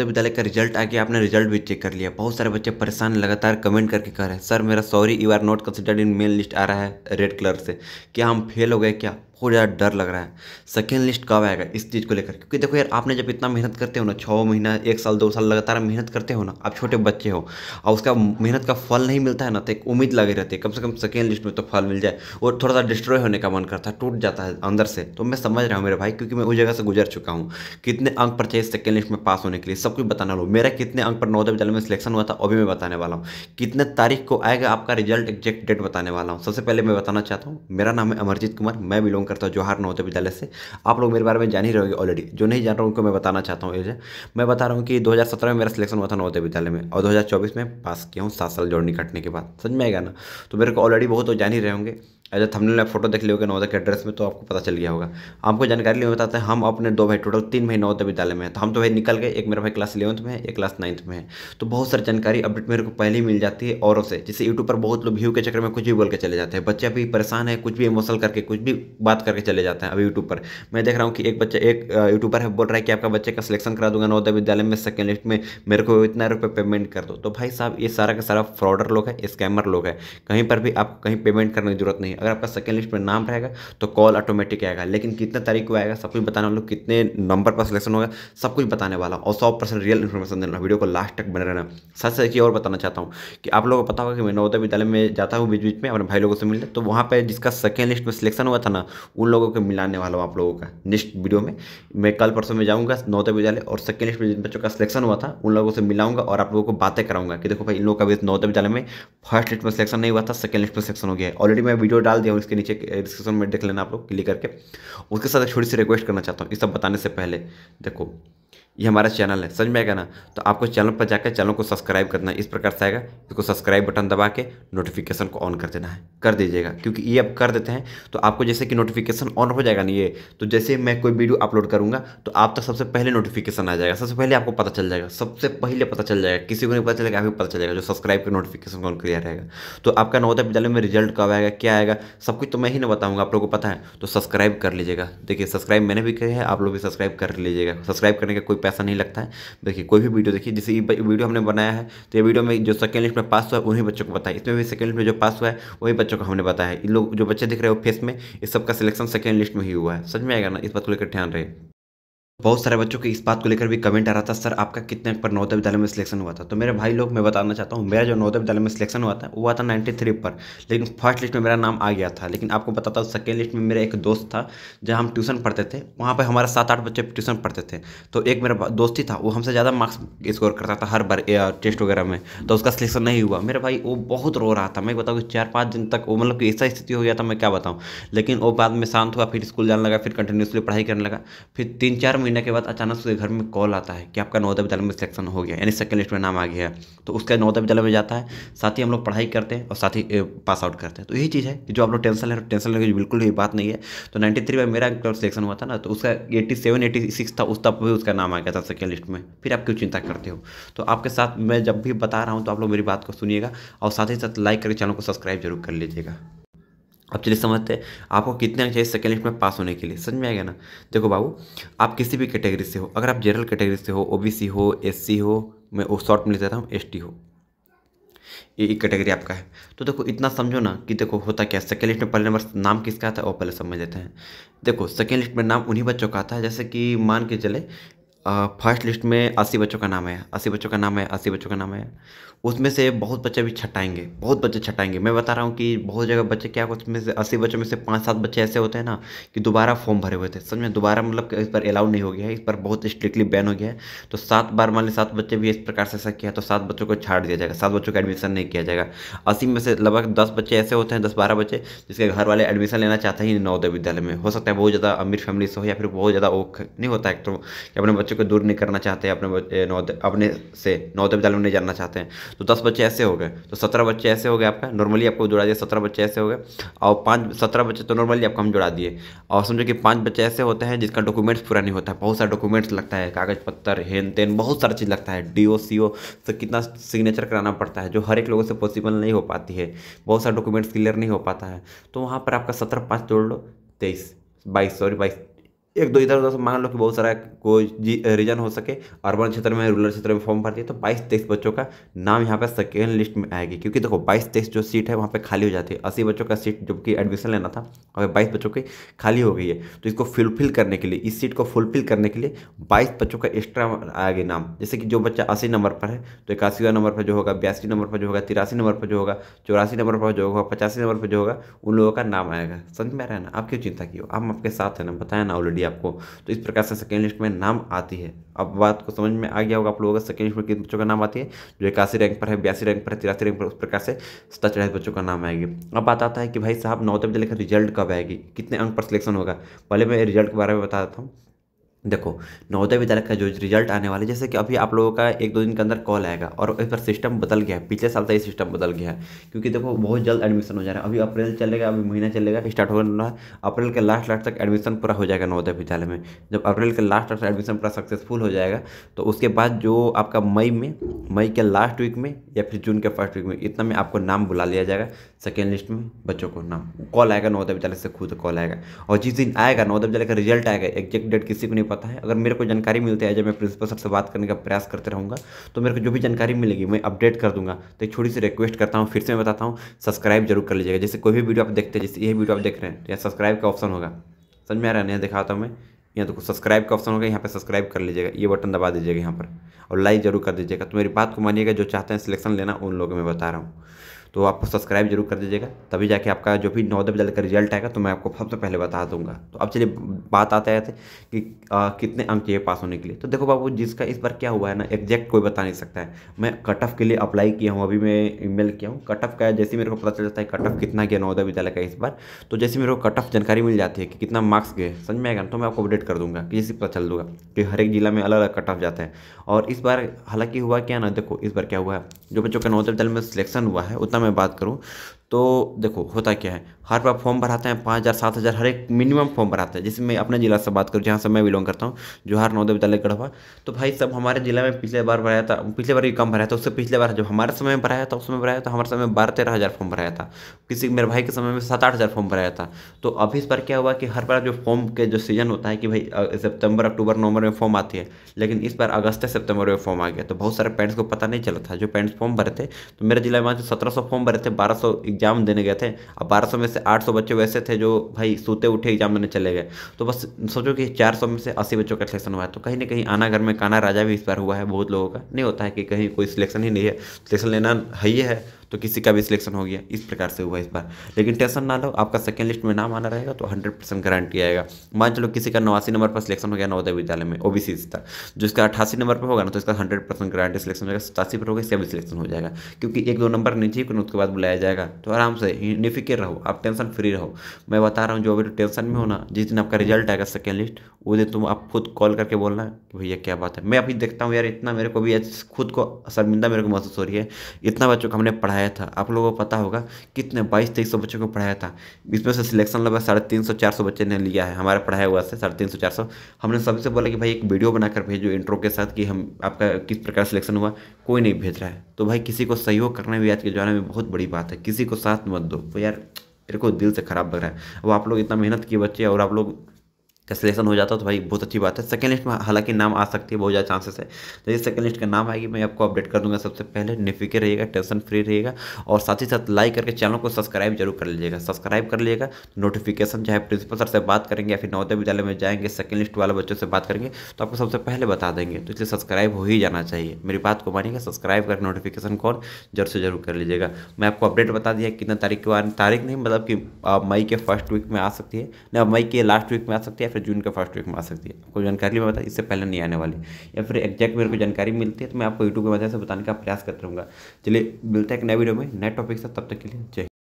नवोदय विद्यालय का रिजल्ट आ गया, आपने रिजल्ट भी चेक कर लिया। बहुत सारे बच्चे परेशान लगातार कमेंट करके कह रहे हैं सर मेरा sorry you are not considered in main list आ रहा है रेड कलर से। क्या हम फेल हो गए क्या? बहुत ज़्यादा डर लग रहा है। सेकेंड लिस्ट कब आएगा इस चीज़ को लेकर, क्योंकि देखो यार आपने जब इतना मेहनत करते हो ना, 6 महीना 1 साल 2 साल लगातार मेहनत करते हो ना, आप छोटे बच्चे हो और उसका मेहनत का फल नहीं मिलता है ना, तो एक उम्मीद लगी रहती है कम से कम सेकेंड लिस्ट में तो फल मिल जाए। और थोड़ा सा डिस्ट्रॉय होने का मन करता है, टूट जाता है अंदर से। तो मैं समझ रहा हूँ मेरे भाई, क्योंकि मैं उस जगह से गुजर चुका हूँ। कितने अंक पर चाहिए सेकेंड लिस्ट में पास होने के लिए सब कुछ बताने वाला हूँ। मेरा कितने अंक पर नवोदय विद्यालय में सिलेक्शन हुआ था वो भी मैं बताने वाला हूँ। कितने तारीख को आएगा आपका रिजल्ट एग्जैक्ट डेट बताने वाला हूँ। सबसे पहले मैं बताना चाहता हूँ, मेरा नाम है अमरजीत कुमार, मैं बिलोंग करता हूँ जवाहर नवोदय विद्यालय से। आप लोग मेरे बारे में जान ही रहोगे ऑलरेडी, जो नहीं जान रहा हूँ उनको मैं बताना चाहता हूँ। ये मैं बता रहा हूँ कि 2017 में मेरा सिलेक्शन हुआ था नवोदय विद्यालय में और 2024 में पास किया हूँ 7 साल जोड़नी काटने के बाद। समझ में आएगा ना? तो मेरे को ऑलरेडी बहुत तो जान ही रहे होंगे। एज थंबनेल में फोटो देख लियोगे नवोदय के एड्रेस में तो आपको पता चल गया होगा। आपको जानकारी लिए बताते हैं, हम अपने 2 भाई टोटल 3 भाई नवोदय विद्यालय में है। तो हम तो भाई निकल गए, एक मेरा भाई क्लास 11th में है, एक क्लास 9th में है। तो बहुत सारी जानकारी अपडेट मेरे को पहले ही मिल जाती है औरों से। जैसे यूट्यूब पर बहुत लोग व्यू के चक्कर में कुछ भी बोल के चले जाते हैं, बच्चे अभी परेशान है कुछ भी इमोशनल करके कुछ भी बात करके चले जाते हैं। अभी यूट्यूब पर मैं देख रहा हूँ कि एक यूट्यूबर है बोल रहा है कि आपका बच्चे का सिलेक्शन करा दूंगा नवोदय विद्यालय में सेकेंड लिस्ट में, मेरे को इतना रुपये पेमेंट कर दो। तो भाई साहब ये सारा का सारा फ्रॉडर लोग है, स्कैमर लोग है। कहीं पर भी आपको कहीं पेमेंट करने की जरूरत नहीं। अगर आपका सेकेंड लिस्ट में नाम रहेगा तो कॉल ऑटोमेटिक आएगा, लेकिन कितने तारीख को आएगा सब कुछ बताने वाला हूँ, कितने नंबर पर सिलेक्शन होगा सब कुछ बताने वाला हूँ और 100% रियल इन्फॉर्मेशन देना। वीडियो को लास्ट तक बने रहना। सच सच की और बताना चाहता हूँ कि आप लोगों को पता होगा कि मैं नवोदय विद्यालय में जाता हूँ बीच बीच में अपने भाई लोगों से मिलने, तो वहाँ पर जिसका सेकेंड लिस्ट में सिलेक्शन हुआ था ना, उन लोगों को मिलाने वाला हूँ आप लोगों का नेक्स्ट वीडियो में। मैं कल परसों में जाऊँगा नवोदय विद्यालय और सेकेंड लिस्ट में जिन बच्चों का सिलेक्शन हुआ था उन लोगों से मिलाऊंगा और आप लोगों को बातें कराऊंगा कि देखो भाई इन लोगों का भी नवोदय विद्यालय में फर्स्ट लिस्ट में सिलेक्शन नहीं हुआ था, सेकेंड लिस्ट में सिलेक्शन हो गया है। ऑलरेडी मैं वीडियो डाल दिया हूँ, इसके नीचे डिस्क्रिप्शन में देख लेना आप लोग क्लिक करके। उसके साथ एक छोटी सी रिक्वेस्ट करना चाहता हूँ, ये सब बताने से पहले देखो ये हमारा चैनल है, समझ में आएगा ना? तो आपको चैनल पर जाकर चैनल को सब्सक्राइब करना है। इस प्रकार से आएगा, इसको सब्सक्राइब बटन दबा के नोटिफिकेशन को ऑन कर देना है, कर दीजिएगा। क्योंकि ये अब कर देते हैं तो आपको जैसे कि नोटिफिकेशन ऑन हो जाएगा ना ये, तो जैसे मैं कोई वीडियो अपलोड करूंगा तो आप तक सबसे पहले नोटिफिकेशन आ जाएगा, सबसे पहले आपको पता चल जाएगा, सबसे पहले पता चल जाएगा। किसी को नहीं पता चलेगा, आपको पता चलेगा जो सब्सक्राइब का नोटिफिकेशन ऑन किया रहेगा। तो आपका नवोदय विद्यालय में रिजल्ट कब आएगा, क्या आएगा, सब कुछ तो मैं ही ना बताऊंगा, आप लोगों को पता है। तो सब्सक्राइब कर लीजिएगा। देखिए सब्सक्राइब मैंने भी किया है, आप लोग भी सब्सक्राइब कर लीजिएगा। सब्सक्राइब करने का कोई पैसा नहीं लगता है। देखिए कोई भी वीडियो देखिए, जैसे ये वीडियो हमने बनाया है तो ये वीडियो में जो सेकेंड लिस्ट में पास हुआ है उन्हीं बच्चों को बताया, इसमें भी सेकेंड लिस्ट में जो पास हुआ है वही बच्चों को हमने बताया है। इन लोग जो बच्चे दिख रहे हो फेस में, इस सबका सिलेक्शन सेकेंड लिस्ट में ही हुआ है। समझ में आएगा ना? इस बात को लेकर ध्यान रहे। बहुत सारे बच्चों के इस बात को लेकर भी कमेंट आ रहा था सर आपका कितने अंक पर नवोदय विद्यालय में सिलेक्शन हुआ था। तो मेरे भाई लोग मैं बताना चाहता हूँ, मेरा जो नवोदय विद्यालय में सिलेक्शन हुआ था वो हुआ था 93 पर, लेकिन फर्स्ट लिस्ट में मेरा नाम आ गया था। लेकिन आपको बताता हूँ सेकेंड लिस्ट में मेरा एक दोस्त था जहाँ हम ट्यूशन पढ़ते थे, वहाँ पर हमारा 7-8 बच्चे ट्यूशन पढ़ते थे। तो एक मेरा दोस्त ही था, वो हमसे ज़्यादा मार्क्स स्कोर करता था हर बार टेस्ट वगैरह में, तो उसका सिलेक्शन नहीं हुआ। मेरा भाई वो बहुत रो रहा था, मैं बताऊँ कि 4-5 दिन तक वो मतलब कि ऐसा स्थिति हो गया था मैं क्या बताऊँ। लेकिन वो बाद में शांत हुआ, फिर स्कूल जाने लगा, फिर कंटिन्यूसली पढ़ाई करने लगा। फिर 3-4 महीने के बाद अचानक से घर में कॉल आता है कि आपका नवोदय विद्यालय में सिलेक्शन हो गया, यानी सेकंड लिस्ट में नाम आ गया है। तो उसका नवोदय विद्यालय में जाता है, साथ ही हम लोग पढ़ाई करते हैं और साथ ही पास आउट करते हैं। तो यही चीज़ है कि जो आप लोग टेंशन लेने की बिल्कुल भी बात नहीं है। तो 93 में मेरा सिलेक्शन हुआ था ना, तो उसका 87-86 था, उस तब भी उसका नाम आ गया था सेकेंड लिस्ट में। फिर आप क्यों चिंता करते हो? तो आपके साथ मैं जब भी बता रहा हूँ तो आप लोग मेरी बात को सुनिएगा और साथ ही साथ लाइक करके चैनल को सब्सक्राइब जरूर कर लीजिएगा। अब चलिए समझते हैं आपको कितने अंक चाहिए सेकेंड लिस्ट में पास होने के लिए। समझ में आएगा ना? देखो बाबू, आप किसी भी कैटेगरी से हो, अगर आप जनरल कैटेगरी से हो, ओबीसी हो, एससी हो, मैं वो शॉर्ट में लिख देता हूँ एसटी हो, ये एक कैटेगरी आपका है। तो देखो इतना समझो ना कि देखो होता क्या है, सेकेंड लिस्ट में पहले नंबर नाम किसका आता है वो पहले समझ लेते हैं। देखो सेकेंड लिस्ट में नाम उन्हीं बच्चों का आता है, जैसे कि मान के चले फर्स्ट लिस्ट में 80 बच्चों का नाम है, 80 बच्चों का नाम है, 80 बच्चों का नाम है। उसमें से बहुत बच्चे भी छटाएंगे, बहुत बच्चे छटाएंगे। मैं बता रहा हूँ कि बहुत जगह बच्चे क्या, उसमें से 80 बच्चों में से 5-7 बच्चे ऐसे होते हैं ना कि दोबारा फॉर्म भरे हुए थे। समझ में? दोबारा मतलब कि इस पर अलाउड नहीं हो गया है, इस पर बहुत स्ट्रिक्टली बैन हो गया है। तो 7 बार मान ली 7 बच्चे भी इस प्रकार से ऐसा किया तो 7 बच्चों को छाड़ दिया जाएगा, 7 बच्चों का एडमिशन नहीं किया जाएगा। 80 में से लगभग 10 बच्चे ऐसे होते हैं, 10-12 बच्चे जिसके घर वाले एडमिशन लेना चाहते ही नवोदय विद्यालय में। हो सकता है बहुत ज़्यादा अमीर फैमिली से हो या फिर बहुत ज़्यादा वो नहीं होता है तो कि अपने बच्चों को दूर नहीं करना चाहते हैं, अपने से नवोदय विद्यालय में नहीं जाना चाहते हैं। तो 10 बच्चे ऐसे हो गए, तो 17 बच्चे ऐसे हो गए आपका, नॉर्मली आपको जुड़ा दिया 17 बच्चे ऐसे हो गए। और 17 बच्चे तो नॉर्मली आपको हम जुड़ा दिए। और समझो कि 5 बच्चे ऐसे होते हैं जिसका डॉक्यूमेंट्स पूरा नहीं होता है, बहुत सारे डॉक्यूमेंट्स लगता है, कागज पत्तर हेन तेन बहुत सारा चीज़ लगता है, डीओ सीओ से कितना सिग्नेचर कराना पड़ता है, जो हर एक लोगों से पॉसिबल नहीं हो पाती है। बहुत सारे डॉक्यूमेंट्स क्लियर नहीं हो पाता है। तो वहाँ पर आपका 17 5 जोड़ लो, 23 22 सॉरी 22 एक दो इधर उधर से मान लो कि बहुत सारा कोई रीजन हो सके, अर्बन क्षेत्र में, रूरल क्षेत्र में फॉर्म भर दिए, तो 22-23 बच्चों का नाम यहाँ पे सेकेंड लिस्ट में आएगी। क्योंकि देखो 22-23 जो सीट है वहाँ पे खाली हो जाती है, 80 बच्चों का सीट जबकि एडमिशन लेना था, और 22 बच्चों की खाली हो गई है। तो इसको फुलफिल करने के लिए, इस सीट को फुलफिल करने के लिए 22 बच्चों का एक्स्ट्रा आएगा नाम। जैसे कि जो बच्चा 80 नंबर पर है तो 81वां नंबर पर जो होगा, 82 नंबर पर जो होगा, 83 नंबर पर जो होगा, 84 नंबर पर जो होगा, 85 नंबर पर जो होगा, उन लोगों का नाम आएगा। समझ में आ रहा है ना? आप क्यों चिंता की हो, हम आपके साथ हैं ना, बताया ना ऑलरेडी आपको। तो इस प्रकार से सेकेंड लिस्ट में नाम आती है। अब बात को समझ में आ गया होगा आप लोगों का, सेकेंड लिस्ट में कितने बच्चों का नाम आती है, जो 81 रैंक पर है, 82 रैंक पर है, 83 रैंक पर, उस प्रकार से 47 बच्चों का नाम आएगी। अब बात आता है कि भाई साहब नवोदय विद्यालय का रिजल्ट कब आएगी, कितने अंक पर सिलेक्शन होगा। पहले मैं रिजल्ट के बारे में बता देता हूँ। देखो नवोदय विद्यालय का जो रिजल्ट आने वाला है, जैसे कि अभी आप लोगों का एक दो दिन के अंदर कॉल आएगा, और इस पर सिस्टम बदल गया है, पिछले साल से ये सिस्टम बदल गया है। क्योंकि देखो बहुत जल्द एडमिशन हो जा रहा है, अभी अप्रैल चलेगा, अभी महीना चलेगा, स्टार्ट होने वाला है। अप्रैल के लास्ट तक एडमिशन पूरा हो जाएगा नवोदय विद्यालय में। जब अप्रैल के लास्ट तक एडमिशन पूरा सक्सेसफुल हो जाएगा, तो उसके बाद जो आपका मई के लास्ट वीक में या फिर जून के फर्स्ट वीक में, इतना में आपको नाम बुला लिया जाएगा सेकेंड लिस्ट में बच्चों को। नाम कॉल आएगा नवोदय विद्यालय से, खुद कॉल आएगा। और जिस दिन आएगा नवोदय विद्यालय का रिजल्ट आएगा, एग्जैक्ट डेट किसी को नहीं पता है। अगर मेरे को जानकारी मिलती है, जब मैं प्रिंसिपल सर से बात करने का प्रयास करते रहूँगा, तो मेरे को जो भी जानकारी मिलेगी मैं अपडेट कर दूंगा। तो एक छोटी सी रिक्वेस्ट करता हूँ, फिर से मैं बताता हूँ, सब्सक्राइब जरूर कर लीजिएगा। जैसे कोई भी वीडियो आप देखते हैं, जैसे ये वीडियो आप देख रहे हैं, तो यहाँ सब्सक्राइब का ऑप्शन होगा, समझ में आ रहा है? नहीं दिखाता हूँ मैं, यहाँ देखो सब्सक्राइब का ऑप्शन होगा, यहाँ पे सब्सक्राइब कर लीजिएगा, ये बटन दबा दीजिएगा यहाँ पर, और लाइक जरूर कर दीजिएगा। तो मेरी बात को मानिएगा, जो चाहते हैं सिलेक्शन लेना उन लोगों को मैं बता रहा हूँ। तो आपको सब्सक्राइब जरूर कर दीजिएगा, तभी जाके आपका जो भी नवोदय विद्यालय का रिजल्ट आएगा तो मैं आपको सबसे पहले बता दूंगा। तो अब चलिए बात आते हैं कि कितने अंक चाहिए पास होने के लिए। तो देखो बाबू, जिसका इस बार क्या हुआ है ना, एग्जैक्ट कोई बता नहीं सकता है। मैं कट ऑफ के लिए अप्लाई किया हूँ, अभी मैं ईमेल किया हूँ। कट ऑफ का जैसे मेरे को पता चल जाता है कट ऑफ कितना गया नवोदय विद्यालय का इस बार, तो जैसे मेरे को कट ऑफ जानकारी मिल जाती है कि कितना मार्क्स गए, समझ में आएगा, तो मैं आपको अपडेट कर दूंगा, कि जैसे पता चल दूंगा कि हर एक जिला में अलग अलग कट ऑफ जाता है। और इस बार हालांकि हुआ क्या ना, देखो इस बार क्या हुआ है, जो बच्चों का नवोदय विद्यालय में सिलेक्शन हुआ है उतना मैं बात करूँ तो देखो होता क्या है, हर बार फॉर्म भराते हैं 5,000 7,000, हर एक मिनिमम फॉर्म भराते हैं। जैसे मैं अपने जिला से बात करूँ, जहाँ से मैं बिलोंग करता हूँ, जोहार नवोदय विद्यालय गढ़वा, तो भाई सब हमारे जिला में पिछले बार भराया था, पिछले बार ही कम भराया था, उससे पिछले बार जब हमारे समय में भराया था, उसमें भराया था हमारे समय में 12-13 हज़ार फॉर्म भराया था। किसी मेरे भाई के समय में 7-8 हज़ार फॉर्म भराया था। तो अभी इस बार क्या हुआ कि हर बार जो फॉर्म के जो सीजन होता है कि भाई सितंबर अक्टूबर नवंबर में फॉर्म आती है, लेकिन इस बार अगस्त सितंबर में फॉर्म आ गया। तो बहुत सारे पेरेंट्स को पता नहीं चला था, जो पेरेंट्स फॉर्म भरे थे, तो मेरे जिला में 1700 फॉर्म भरे थे, 1200 एग्जाम देने गए थे। अब 1200 में से 800 बच्चे वैसे थे जो भाई सोते उठे एग्जाम देने चले गए। तो बस सोचो कि 400 में से 80 बच्चों का सिलेक्शन हुआ है। तो कहीं ना कहीं आना घर में काना राजा भी इस बार हुआ है। बहुत लोगों का नहीं होता है कि कहीं कोई सिलेक्शन ही नहीं है, सिलेक्शन लेना है ही है, तो किसी का भी सिलेक्शन हो गया, इस प्रकार से हुआ इस बार। लेकिन टेंशन ना लो, आपका सेकंड लिस्ट में नाम आना रहेगा तो 100% गारंटी आएगा। मान चलो किसी का 89 नंबर पर सिलेक्शन हो गया नवोदय विद्यालय में, ओबीसी था, जो इसका 88 नंबर पर होगा ना, तो इसका 100% गारंटी सिलेक्शन हो जाएगा। 87 पर होगा, इसका भी सिलेक्शन हो जाएगा, क्योंकि एक दो नंबर नीचे ही उसके बाद बुलाया जाएगा। तो आराम से निफिक्र रहो, आप टेंशन फ्री रहो। मैं बता रहा हूँ, जो अभी टेंशन में हो ना, जिस दिन आपका रिजल्ट आएगा सेकेंड लिस्ट, वो दिन तुम आप खुद कॉल करके बोलना है कि भैया क्या बात है। मैं अभी देखता हूँ यार, इतना मेरे को भी खुद को शर्मिंदा मेरे को महसूस हो रही है। इतना बच्चों को हमने पढ़ाया था, आप लोगों को पता होगा कितने 2200-2300 बच्चों को पढ़ाया था। इसमें से सिलेक्शन लगभग 350-400 बच्चे ने लिया है हमारे पढ़ाया हुआ से, 350-400। हमने सबसे बोला कि भाई एक वीडियो बनाकर भेजो इंट्रो के साथ कि हम आपका किस प्रकार सिलेक्शन हुआ, कोई नहीं भेज रहा है। तो भाई किसी को सहयोग करना भी आज के ज़माने में बहुत बड़ी बात है, किसी को साथ मत दो। तो यार मेरे को दिल से खराब लग रहा है। वो आप लोग इतना मेहनत किए बच्चे, और आप लोग का सिलेक्शन हो जाता तो भाई बहुत अच्छी बात है। सेकंड लिस्ट में हालांकि नाम आ सकती है, बहुत ज़्यादा चांसेस है। तो ये सेकंड लिस्ट का नाम आएगी, मैं आपको अपडेट कर दूंगा सबसे पहले। निफिक्र रहिएगा, टेंशन फ्री रहिएगा, और साथ ही साथ लाइक करके चैनल को सब्सक्राइब जरूर कर लीजिएगा। सब्सक्राइब कर लीजिएगा, नोटिफिकेशन चाहे प्रिंसिपल सर से बात करेंगे या फिर नवोदय विद्यालय में जाएंगे, सेकंड लिस्ट वाले बच्चों से बात करेंगे तो आपको सबसे पहले बता देंगे। तो इसलिए सब्सक्राइब हो ही जाना चाहिए, मेरी बात को मानिएगा, सब्सक्राइब करके नोटिफिकेशन कॉल जरूर से जरूर कर लीजिएगा। मैं आपको अपडेट बता दिया कितना तारीख को, तारीख नहीं मतलब कि मई के फर्स्ट वीक में आ सकती है, ना मई के लास्ट वीक में आ सकती है, फिर जून के फर्स्ट वीक में आ सकती है। आपको जानकारी मैं बता, इससे पहले नहीं आने वाली, या फिर एग्जैक्ट मेरे को जानकारी मिलती है तो मैं आपको यूट्यूब के माध्यम से बताने का प्रयास करता रहूँगा। चलिए मिलते हैं एक नए वीडियो में नए टॉपिक से, तब तक के लिए जय हिंद।